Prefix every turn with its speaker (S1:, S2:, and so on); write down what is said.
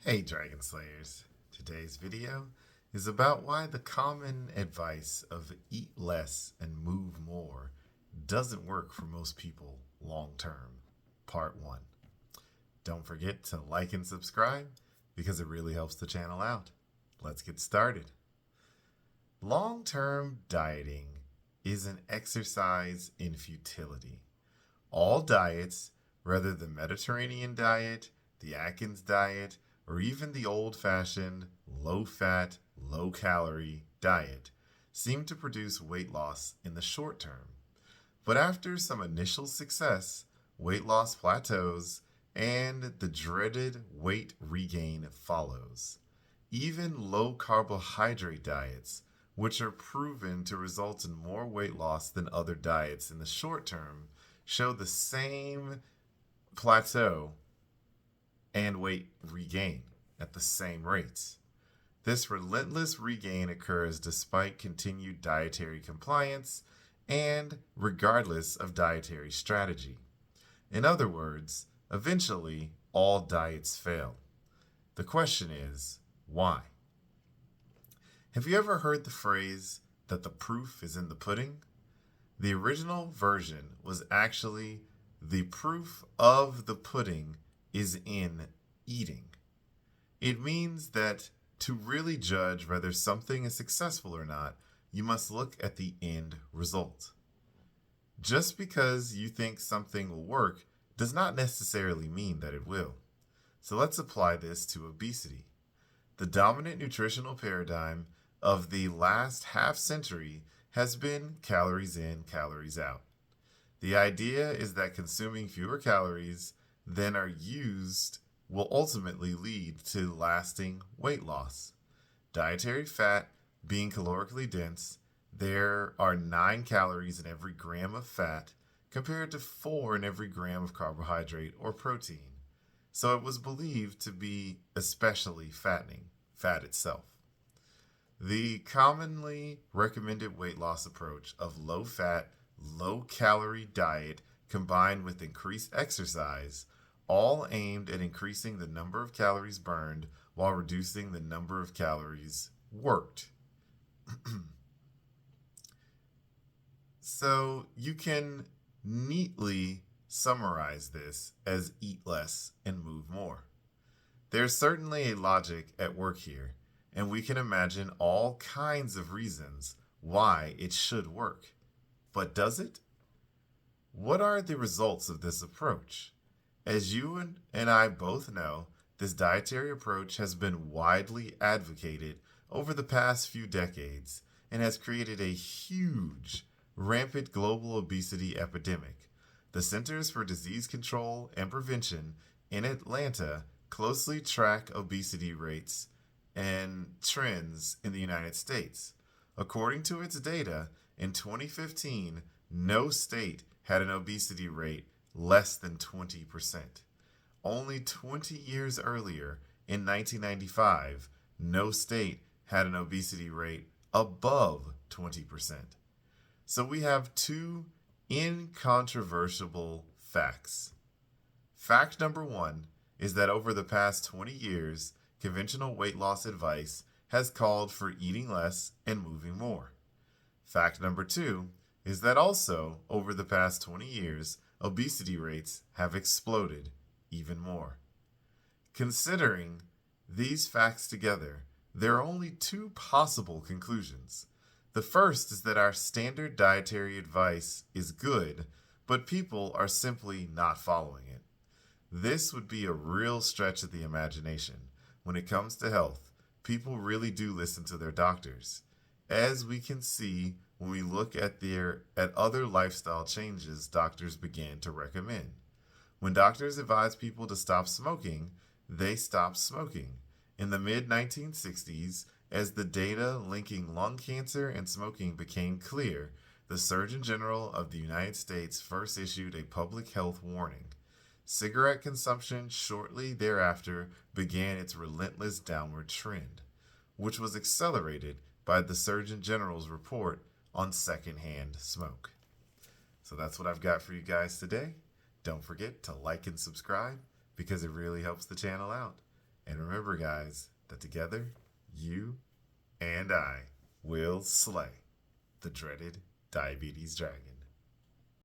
S1: Hey Dragon Slayers! Today's video is about why the common advice of eat less and move more doesn't work for most people long term. Part 1. Don't forget to like and subscribe because it really helps the channel out. Let's get started. Long term dieting is an exercise in futility. All diets, whether the Mediterranean diet, the Atkins diet, or even the old fashioned low fat, low calorie diet, seem to produce weight loss in the short term. But after some initial success, weight loss plateaus and the dreaded weight regain follows. Even low carbohydrate diets, which are proven to result in more weight loss than other diets in the short term, show the same plateau and weight regain at the same rates. This relentless regain occurs despite continued dietary compliance and regardless of dietary strategy. In other words, eventually all diets fail. The question is, why? Have you ever heard the phrase that the proof is in the pudding? The original version was actually the proof of the pudding is in eating. It means that to really judge whether something is successful or not, you must look at the end result. Just because you think something will work does not necessarily mean that it will. So let's apply this to obesity. The dominant nutritional paradigm of the last half century has been calories in, calories out. The idea is that consuming fewer calories than are used will ultimately lead to lasting weight loss. Dietary fat being calorically dense, there are 9 calories in every gram of fat compared to 4 in every gram of carbohydrate or protein. So it was believed to be especially fattening, fat itself. The commonly recommended weight loss approach of low fat, low calorie diet combined with increased exercise, all aimed at increasing the number of calories burned while reducing the number of calories worked. So you can neatly summarize this as eat less and move more. There's certainly a logic at work here, and we can imagine all kinds of reasons why it should work. But does it? What are the results of this approach? As you and I both know, this dietary approach has been widely advocated over the past few decades and has created a huge, rampant global obesity epidemic. The Centers for Disease Control and Prevention in Atlanta closely track obesity rates and trends in the United States. According to its data, in 2015, no state had an obesity rate less than 20%. Only 20 years earlier, in 1995, no state had an obesity rate above 20%. So we have two incontrovertible facts. Fact number 1 is that over the past 20 years, conventional weight loss advice has called for eating less and moving more. Fact number 2 is that also over the past 20 years, obesity rates have exploded even more. Considering these facts together, there are only 2 possible conclusions. The first is that our standard dietary advice is good, but people are simply not following it. This would be a real stretch of the imagination. When it comes to health, people really do listen to their doctors. As we can see when we look at other lifestyle changes doctors began to recommend. When doctors advised people to stop smoking, they stopped smoking. In the mid-1960s, as the data linking lung cancer and smoking became clear, the Surgeon General of the United States first issued a public health warning. Cigarette consumption shortly thereafter began its relentless downward trend, which was accelerated by the Surgeon General's report on secondhand smoke. So that's what I've got for you guys today. Don't forget to like and subscribe because it really helps the channel out. And remember, guys, that together, you and I will slay the dreaded diabetes dragon.